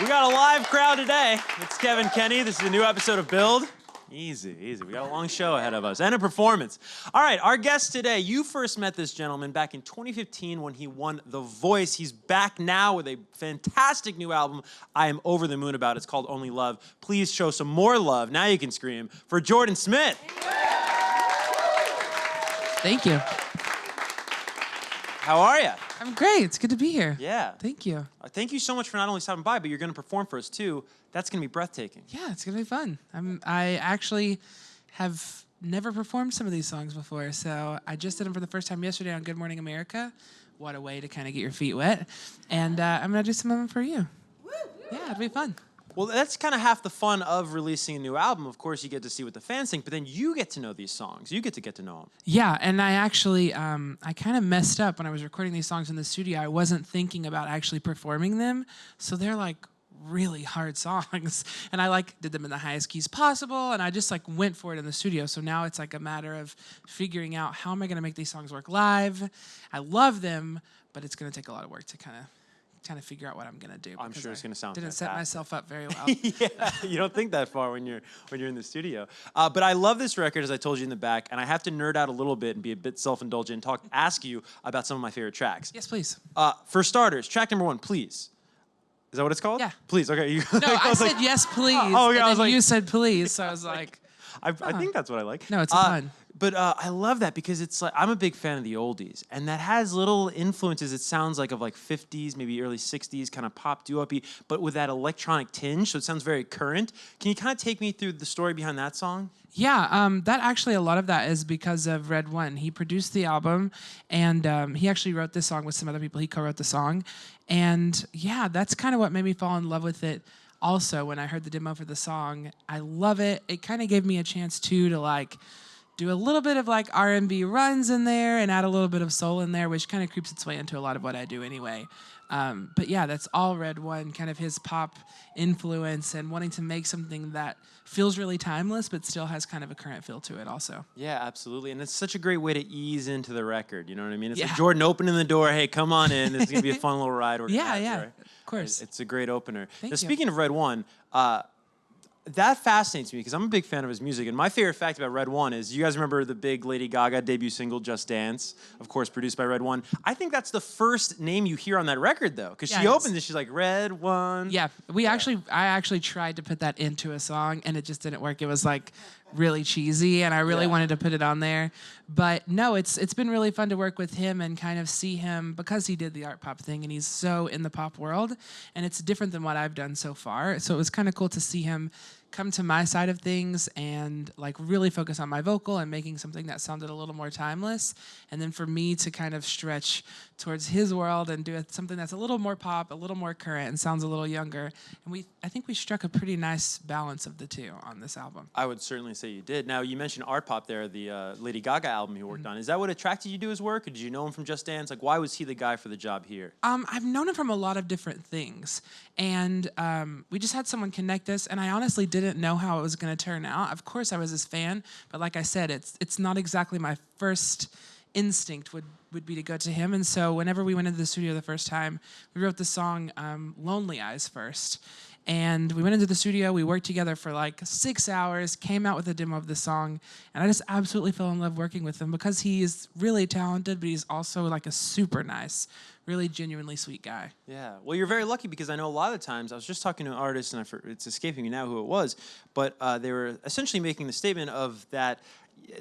We got a live crowd today. It's Kevin Kenny. This is a new episode of Build. Easy, easy. We got a long show ahead of us and a performance. All right, our guest today, you first met this gentleman back in 2015 when he won The Voice. He's back now with a fantastic new album I am over the moon about. It's called Only Love. Please show some more love, now you can scream, for Jordan Smith. Thank you. How are you? I'm great. It's good to be here. Yeah. Thank you. Thank you so much for not only stopping by, but you're going to perform for us too. That's going to be breathtaking. Yeah, it's going to be fun. I actually have never performed some of these songs before, so I just did them for the first time yesterday on Good Morning America. What a way to kind of get your feet wet. And I'm going to do some of them for you. Woo! Yeah, it'll be fun. Well, that's kind of half the fun of releasing a new album. Of course, you get to see what the fans think, but then you get to know these songs. You get to know them. Yeah, and I actually, I kind of messed up when I was recording these songs in the studio. I wasn't thinking about actually performing them, so they're like really hard songs. And I did them in the highest keys possible, and I just went for it in the studio. So now it's like a matter of figuring out how am I going to make these songs work live. I love them, but it's going to take a lot of work to kind of figure out what I'm gonna do. I'm sure it's gonna sound didn't fantastic. set myself up very well. Yeah, you don't think that far when you're in the studio. But I love this record, as I told you in the back, and I have to nerd out a little bit and be a bit self-indulgent and ask you about some of my favorite tracks. Yes, please. For starters, track number 1, Please. Is that what it's called? Yeah. Please. Okay. No, I said yes, please. Oh, okay. And then you said please, so I was like, I think that's what I like. No, it's fun. But I love that because it's like I'm a big fan of the oldies, and that has little influences. It sounds like of 50s, maybe early 60s, kind of pop doo-wop-y, but with that electronic tinge, so it sounds very current. Can you kind of take me through the story behind that song? Yeah, that actually, a lot of that is because of Red One. He produced the album, and he actually wrote this song with some other people. He co-wrote the song, and yeah, that's kind of what made me fall in love with it. Also, when I heard the demo for the song, I love it. It kind of gave me a chance too to do a little bit of R&B runs in there and add a little bit of soul in there, which kind of creeps its way into a lot of what I do anyway. But yeah, that's all Red One, kind of his pop influence and wanting to make something that feels really timeless but still has kind of a current feel to it also. Yeah, absolutely. And it's such a great way to ease into the record, you know what I mean? It's Yeah. like Jordan opening the door, hey, come on in. This is going to be a fun little ride. Yeah, right? of course. It's a great opener. Thank now, you. speaking of Red One, that fascinates me because I'm a big fan of his music. And my favorite fact about Red One is, you guys remember the big Lady Gaga debut single, Just Dance? Of course, produced by Red One. I think that's the first name you hear on that record, though, because she opens it, she's like, Red One. Yeah, I actually tried to put that into a song, and it just didn't work. It was really cheesy, and I really wanted to put it on there. But no, it's been really fun to work with him and kind of see him, because he did the art pop thing, and he's so in the pop world, and it's different than what I've done so far. So it was kind of cool to see him come to my side of things and really focus on my vocal and making something that sounded a little more timeless, and then for me to kind of stretch towards his world and do something that's a little more pop, a little more current, and sounds a little younger. And I think we struck a pretty nice balance of the two on this album. I would certainly say you did. Now, you mentioned art pop there, the Lady Gaga album he worked on. Is that what attracted you to his work, or did you know him from Just Dance? Why was he the guy for the job here? I've known him from a lot of different things, and we just had someone connect us, and I honestly didn't know how it was going to turn out. Of course, I was his fan, but like I said, it's not exactly my first instinct would be to go to him. And so whenever we went into the studio the first time, we wrote the song Lonely Eyes first. And we went into the studio, we worked together for 6 hours, came out with a demo of the song, and I just absolutely fell in love working with him because he is really talented, but he's also a super nice, really genuinely sweet guy. Yeah, well, you're very lucky because I know a lot of the times, I was just talking to an artist, and it's escaping me now who it was, but they were essentially making the statement of that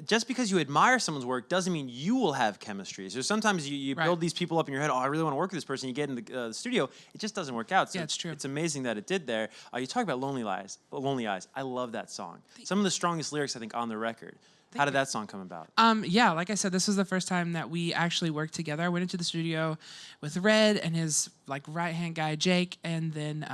just because you admire someone's work doesn't mean you will have chemistry. So sometimes you build these people up in your head, oh, I really want to work with this person. You get in the studio, it just doesn't work out. So yeah, it's true. It's amazing that it did there. You talk about Lonely Eyes. I love that song. Some of the strongest lyrics, I think, on the record. How did that song come about? Yeah, like I said, this was the first time that we actually worked together. I went into the studio with Red and his right-hand guy, Jake, and then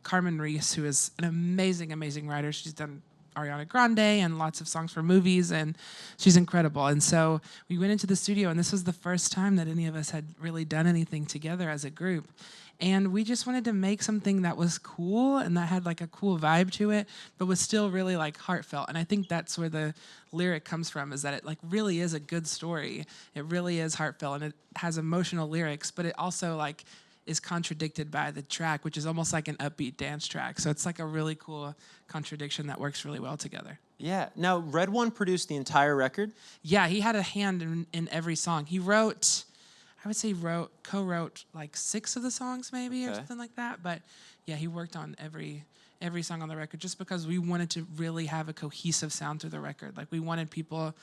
Carmen Reese, who is an amazing, amazing writer. She's done Ariana Grande and lots of songs for movies, and she's incredible. And so we went into the studio, and this was the first time that any of us had really done anything together as a group. And we just wanted to make something that was cool and that had a cool vibe to it, but was still really heartfelt. And I think that's where the lyric comes from, is that it really is a good story. It really is heartfelt, and it has emotional lyrics, but it also is contradicted by the track, which is almost like an upbeat dance track. So it's like a really cool contradiction that works really well together. Yeah. Now, Red One produced the entire record? Yeah, he had a hand in every song. He wrote, I would say co-wrote like 6 of the songs maybe or something like that. But yeah, he worked on every song on the record just because we wanted to really have a cohesive sound through the record. Like we wanted people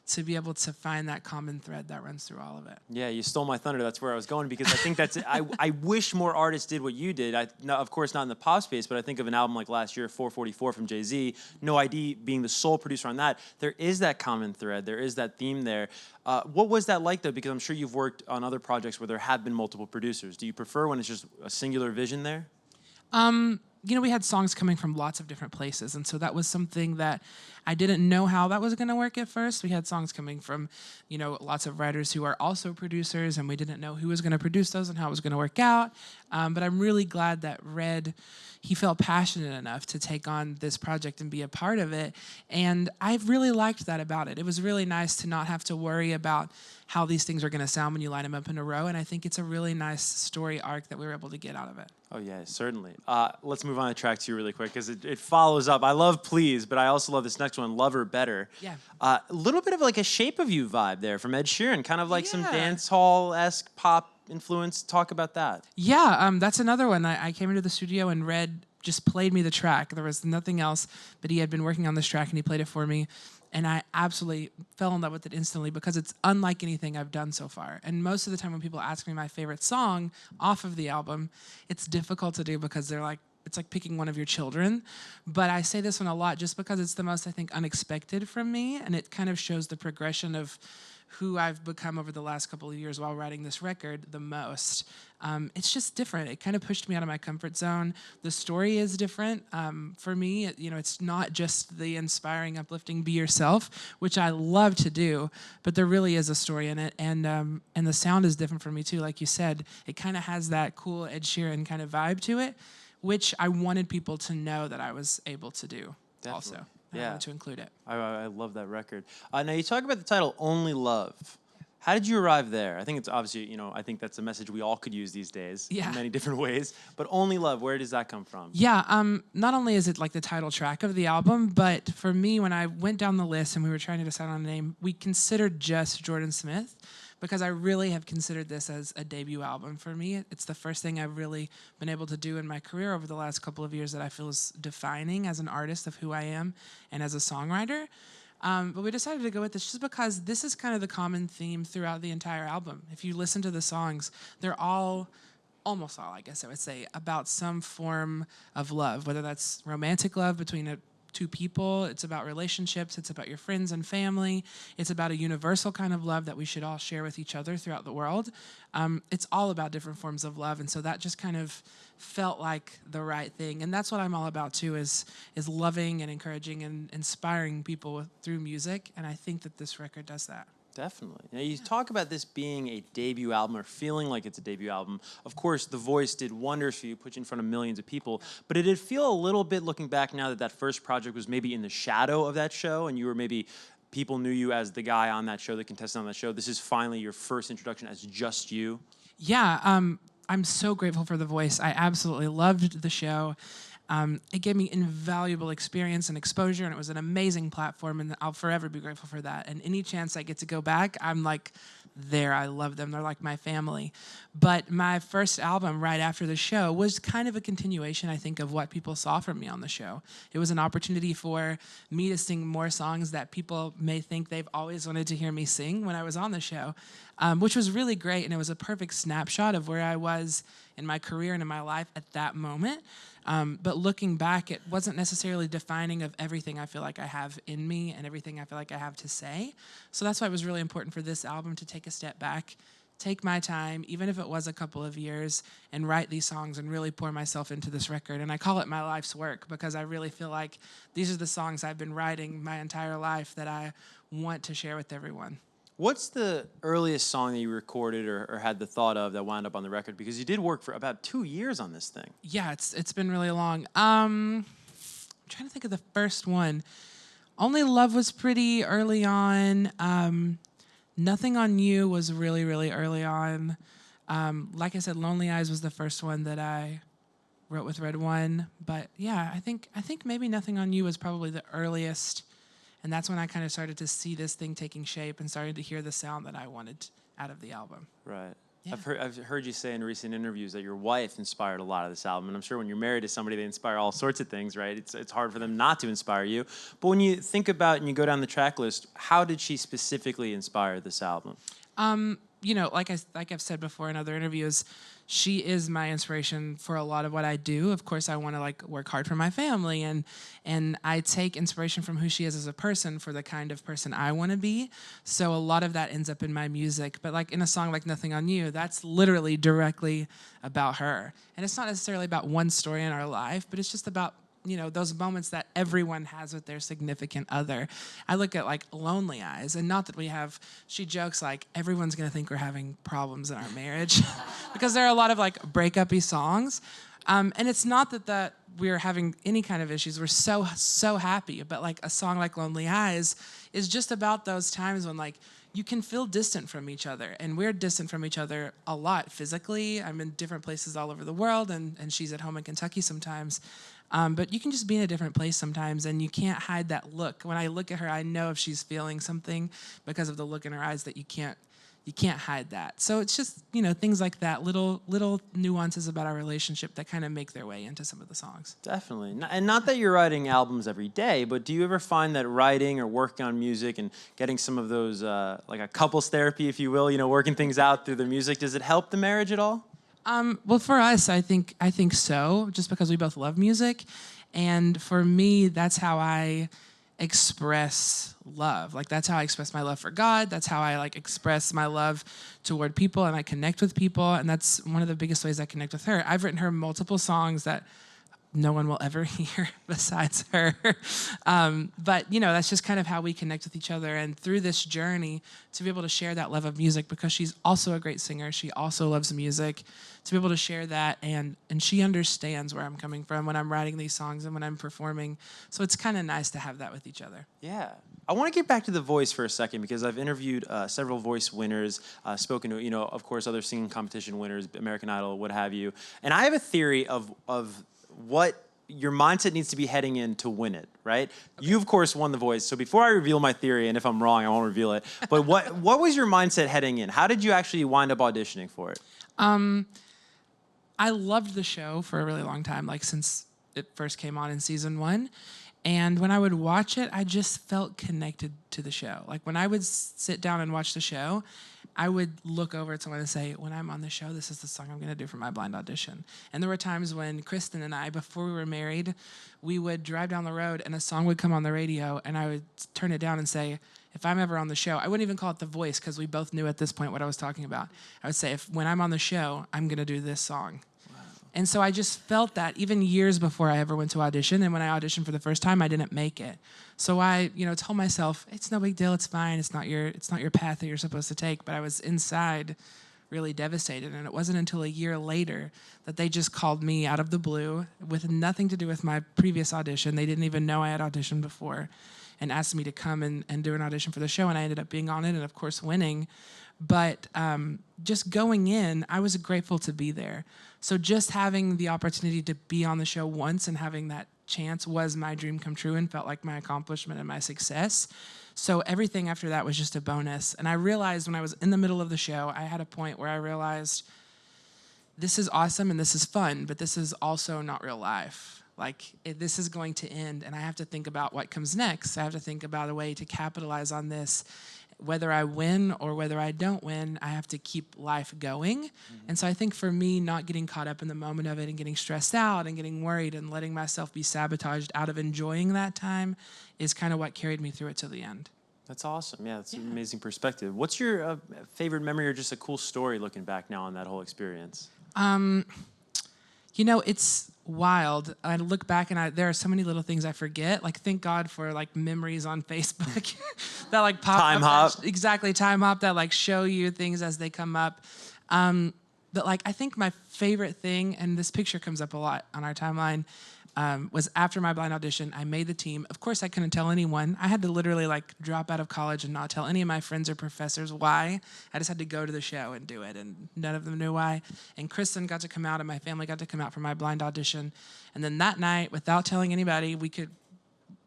to be able to find that common thread that runs through all of it. Yeah, you stole my thunder. That's where I was going because I think that's I wish more artists did what you did. Of course, not in the pop space, but I think of an album like last year, 444 from Jay-Z, No ID being the sole producer on that. There is that common thread. There is that theme there. What was that like, though? Because I'm sure you've worked on other projects where there have been multiple producers. Do you prefer when it's just a singular vision there? We had songs coming from lots of different places, and so that was something that I didn't know how that was going to work at first. We had songs coming from, lots of writers who are also producers, and we didn't know who was going to produce those and how it was going to work out. But I'm really glad that Red, he felt passionate enough to take on this project and be a part of it, and I really liked that about it. It was really nice to not have to worry about how these things are going to sound when you line them up in a row, and I think it's a really nice story arc that we were able to get out of it. Oh, yeah, certainly. Let's move on to track 2 really quick because it follows up. I love Please, but I also love this next one, Love Her Better. Yeah. A little bit of like a Shape of You vibe there from Ed Sheeran, kind of like some dance hall-esque pop influence. Talk about that. Yeah, that's another one. I came into the studio and Red just played me the track. There was nothing else, but he had been working on this track and he played it for me. And I absolutely fell in love with it instantly because it's unlike anything I've done so far. And most of the time when people ask me my favorite song off of the album, it's difficult to do because they're like, it's like picking one of your children. But I say this one a lot just because it's the most, I think, unexpected from me. And it kind of shows the progression of who I've become over the last couple of years while writing this record the most. It's just different. It kind of pushed me out of my comfort zone. The story is different. For me, it's not just the inspiring, uplifting, be yourself, which I love to do, but there really is a story in it. And the sound is different for me too. Like you said, it kind of has that cool Ed Sheeran kind of vibe to it, which I wanted people to know that I was able to do. Definitely. Also. Yeah. I wanted to include it. I love that record. Now, you talk about the title, Only Love. How did you arrive there? I think it's obviously, I think that's a message we all could use these days in many different ways. But Only Love, where does that come from? Yeah, not only is it like the title track of the album, but for me, when I went down the list and we were trying to decide on a name, we considered just Jordan Smith because I really have considered this as a debut album for me. It's the first thing I've really been able to do in my career over the last couple of years that I feel is defining as an artist of who I am and as a songwriter. But we decided to go with this just because this is kind of the common theme throughout the entire album. If you listen to the songs, they're all, almost all, I guess I would say, about some form of love, whether that's romantic love between two people, it's about relationships, it's about your friends and family, it's about a universal kind of love that we should all share with each other throughout the world. It's all about different forms of love, and so that just kind of felt like the right thing. And that's what I'm all about too, is loving and encouraging and inspiring people through music, and I think that this record does that. Definitely. Now, you talk about this being a debut album or feeling like it's a debut album. Of course, The Voice did wonders for you, put you in front of millions of people. But it did feel a little bit, looking back now, that first project was maybe in the shadow of that show, and you were maybe, people knew you as the guy on that show, the contestant on that show. This is finally your first introduction as just you. Yeah, I'm so grateful for The Voice. I absolutely loved the show. It gave me invaluable experience and exposure, and it was an amazing platform, and I'll forever be grateful for that. And any chance I get to go back, I'm like, there, I love them. They're like my family. But my first album right after the show was kind of a continuation, I think, of what people saw from me on the show. It was an opportunity for me to sing more songs that people may think they've always wanted to hear me sing when I was on the show, which was really great, and it was a perfect snapshot of where I was in my career and in my life at that moment. But looking back, it wasn't necessarily defining of everything I feel like I have in me and everything I feel like I have to say. So that's why it was really important for this album to take a step back, take my time, even if it was a couple of years, and write these songs and really pour myself into this record. And I call it my life's work because I really feel like these are the songs I've been writing my entire life that I want to share with everyone. What's the earliest song that you recorded or had the thought of that wound up on the record? Because you did work for about 2 years on this thing. Yeah, it's been really long. I'm trying to think of the first one. Only Love was pretty early on. Nothing on You was really, really early on. Like I said, Lonely Eyes was the first one that I wrote with Red One. But yeah, I think maybe Nothing on You was probably the earliest. And that's when I kind of started to see this thing taking shape and started to hear the sound that I wanted out of the album. Right. Yeah. I've heard you say in recent interviews that your wife inspired a lot of this album, and I'm sure when you're married to somebody, they inspire all sorts of things, right? It's hard for them not to inspire you. But when you think about and you go down the track list, how did she specifically inspire this album? You know, like I've said before in other interviews, she is my inspiration for a lot of what I do. Of course, I want to like work hard for my family, and I take inspiration from who she is as a person for the kind of person I want to be. So a lot of that ends up in my music. But like in a song like Nothing on You, that's literally directly about her. And it's not necessarily about one story in our life, but it's just about, you know, those moments that everyone has with their significant other. I look at like Lonely Eyes, and not that she jokes like everyone's gonna think we're having problems in our marriage because there are a lot of like breakup-y songs. And it's not that we're having any kind of issues. We're so happy. But like a song like Lonely Eyes is just about those times when like you can feel distant from each other. And we're distant from each other a lot physically. I'm in different places all over the world, and she's at home in Kentucky sometimes. But you can just be in a different place sometimes, and you can't hide that look. When I look at her, I know if she's feeling something because of the look in her eyes that you can't hide that. So it's just, you know, things like that, little nuances about our relationship that kind of make their way into some of the songs. Definitely. And not that you're writing albums every day, but do you ever find that writing or working on music and getting some of those, like a couples therapy, if you will, you know, working things out through the music, does it help the marriage at all? Well, for us, I think so, just because we both love music. And for me, that's how I express love. Like, that's how I express my love for God. That's how I, like, express my love toward people, and I connect with people. And that's one of the biggest ways I connect with her. I've written her multiple songs that no one will ever hear besides her. But, you know, that's just kind of how we connect with each other. And through this journey, to be able to share that love of music, because she's also a great singer, she also loves music, to be able to share that, and she understands where I'm coming from when I'm writing these songs and when I'm performing. So it's kind of nice to have that with each other. Yeah. I want to get back to The Voice for a second, because I've interviewed several Voice winners, spoken to, you know, of course, other singing competition winners, American Idol, what have you. And I have a theory of what your mindset needs to be heading in to win it, right? Okay. You, of course, won The Voice. So before I reveal my theory, and if I'm wrong, I won't reveal it, but what was your mindset heading in? How did you actually wind up auditioning for it? I loved the show for a really long time, like since it first came on in season 1. And when I would watch it, I just felt connected to the show. Like when I would sit down and watch the show, I would look over at someone and say, when I'm on the show, this is the song I'm going to do for my blind audition. And there were times when Kristen and I, before we were married, we would drive down the road and a song would come on the radio, and I would turn it down and say, if I'm ever on the show, I wouldn't even call it The Voice, because we both knew at this point what I was talking about. I would say, when I'm on the show, I'm going to do this song. And so I just felt that even years before I ever went to audition. And when I auditioned for the first time, I didn't make it. So I, you know, told myself, it's no big deal, it's fine, it's not your path that you're supposed to take. But I was inside really devastated. And it wasn't until a year later that they just called me out of the blue with nothing to do with my previous audition. They didn't even know I had auditioned before, and asked me to come and do an audition for the show. And I ended up being on it and, of course, winning. But just going in, I was grateful to be there. So just having the opportunity to be on the show once and having that chance was my dream come true and felt like my accomplishment and my success. So everything after that was just a bonus. And I realized when I was in the middle of the show, I had a point where I realized this is awesome and this is fun, but this is also not real life. Like, this is going to end, and I have to think about what comes next. I have to think about a way to capitalize on this. Whether I win or whether I don't win, I have to keep life going. Mm-hmm. And so I think for me, not getting caught up in the moment of it and getting stressed out and getting worried and letting myself be sabotaged out of enjoying that time is kind of what carried me through it to the end. That's awesome. Yeah, that's an amazing perspective. What's your favorite memory or just a cool story looking back now on that whole experience? You know, it's wild. I look back and there are so many little things I forget. Like, thank God for like memories on Facebook that like pop Time up. hop. Exactly, time hop that like show you things as they come up. But like, I think my favorite thing, and this picture comes up a lot on our timeline, was after my blind audition. I made the team. Of course, I couldn't tell anyone. I had to literally like drop out of college and not tell any of my friends or professors why. I just had to go to the show and do it, and none of them knew why. And Kristen got to come out, and my family got to come out for my blind audition. And then that night, without telling anybody, we could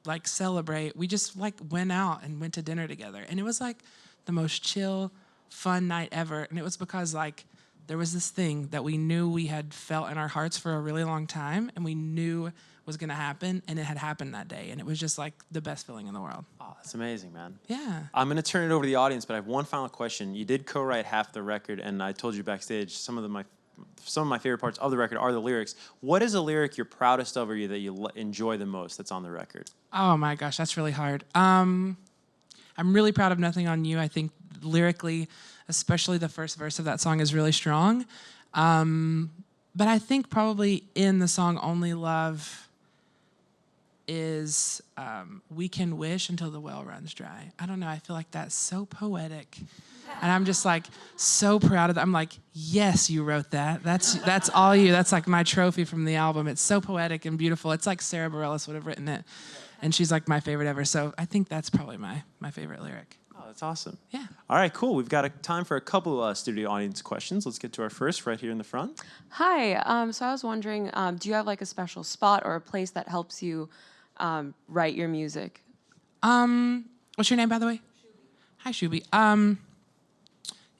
like celebrate. We just like went out and went to dinner together, and it was like the most chill, fun night ever. And it was because like there was this thing that we knew we had felt in our hearts for a really long time, and we knew was going to happen, and it had happened that day, and it was just like the best feeling in the world. Oh, that's amazing, man. Yeah. I'm going to turn it over to the audience, but I have one final question. You did co-write half the record, and I told you backstage some of my favorite parts of the record are the lyrics. What is a lyric you're proudest of, or that you enjoy the most that's on the record? Oh my gosh, that's really hard. I'm really proud of Nothing on You. I think lyrically, especially the first verse of that song is really strong. But I think probably in the song Only Love is We Can Wish Until the Well Runs Dry. I don't know, I feel like that's so poetic. And I'm just like so proud of that. I'm like, yes, you wrote that. That's all you. That's like my trophy from the album. It's so poetic and beautiful. It's like Sarah Bareilles would have written it. And she's like my favorite ever. So I think that's probably my favorite lyric. Oh, that's awesome. Yeah. All right, cool. We've got time for a couple of studio audience questions. Let's get to our first right here in the front. Hi. So I was wondering, do you have like a special spot or a place that helps you write your music? What's your name, by the way? Shuby. Hi, Shuby.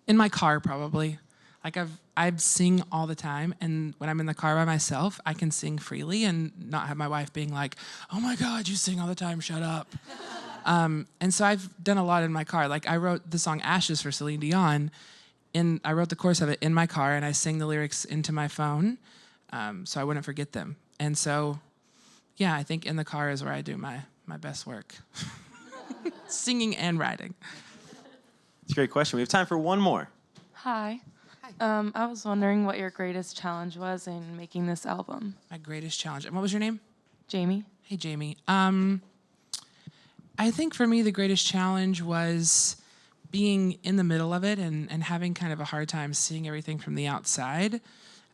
In my car, probably. Like I sing all the time, and when I'm in the car by myself, I can sing freely and not have my wife being like, "Oh my God, you sing all the time, shut up." And so I've done a lot in my car. Like I wrote the song "Ashes" for Celine Dion, I wrote the chorus of it in my car, and I sang the lyrics into my phone, so I wouldn't forget them. And so, yeah, I think in the car is where I do my best work, singing and writing. It's a great question. We have time for one more. Hi. I was wondering what your greatest challenge was in making this album. My greatest challenge. And what was your name? Jamie. Hey, Jamie. I think for me, the greatest challenge was being in the middle of it and having kind of a hard time seeing everything from the outside.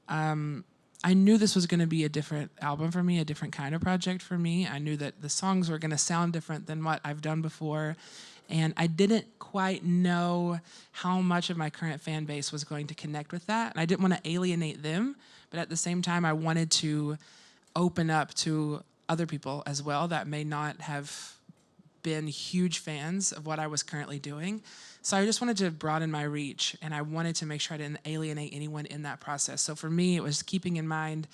I knew this was going to be a different album for me, a different kind of project for me. I knew that the songs were going to sound different than what I've done before. And I didn't quite know how much of my current fan base was going to connect with that. And I didn't want to alienate them, but at the same time, I wanted to open up to other people as well that may not have been huge fans of what I was currently doing. So I just wanted to broaden my reach, and I wanted to make sure I didn't alienate anyone in that process. So for me, it was keeping in mind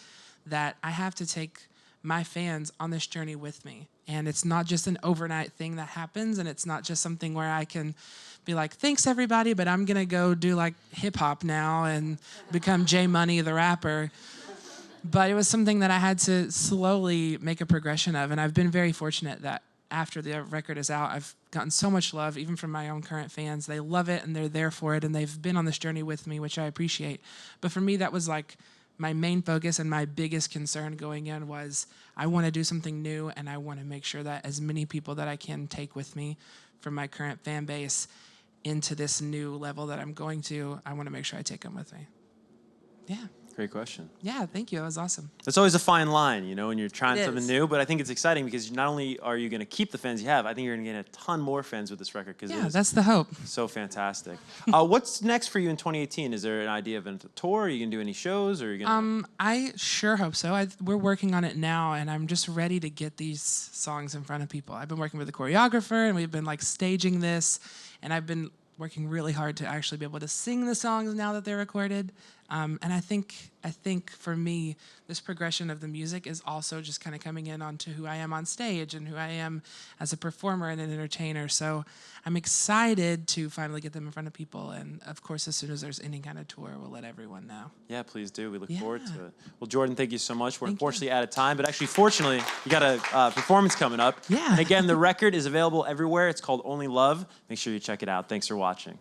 that I have to take my fans on this journey with me. And it's not just an overnight thing that happens, and it's not just something where I can be like, thanks everybody, but I'm gonna go do like hip hop now and become J Money the rapper. But it was something that I had to slowly make a progression of, and I've been very fortunate that after the record is out, I've gotten so much love, even from my own current fans. They love it, and they're there for it, and they've been on this journey with me, which I appreciate. But for me, that was like my main focus and my biggest concern going in was I want to do something new, and I want to make sure that as many people that I can take with me from my current fan base into this new level that I'm going to, I want to make sure I take them with me. Yeah. Great question. Yeah, thank you. That was awesome. It's always a fine line, you know, when you're trying It something is. new, but I think it's exciting because not only are you going to keep the fans you have, I think you're going to get a ton more fans with this record because Yeah, it is that's the hope. so fantastic. What's next for you in 2018? Is there an idea of a tour? Are you going to do any shows? Or are you going to... I sure hope so. We're working on it now, and I'm just ready to get these songs in front of people. I've been working with a choreographer, and we've been like staging this, and I've been working really hard to actually be able to sing the songs now that they're recorded. And I think for me, this progression of the music is also just kind of coming in onto who I am on stage and who I am as a performer and an entertainer. So I'm excited to finally get them in front of people. And of course, as soon as there's any kind of tour, we'll let everyone know. Yeah, please do. We look Yeah. forward to it. Well, Jordan, thank you so much. We're Thank you. unfortunately out of time, but actually, fortunately, you got a performance coming up. Yeah. And again, the record is available everywhere. It's called Only Love. Make sure you check it out. Thanks for watching.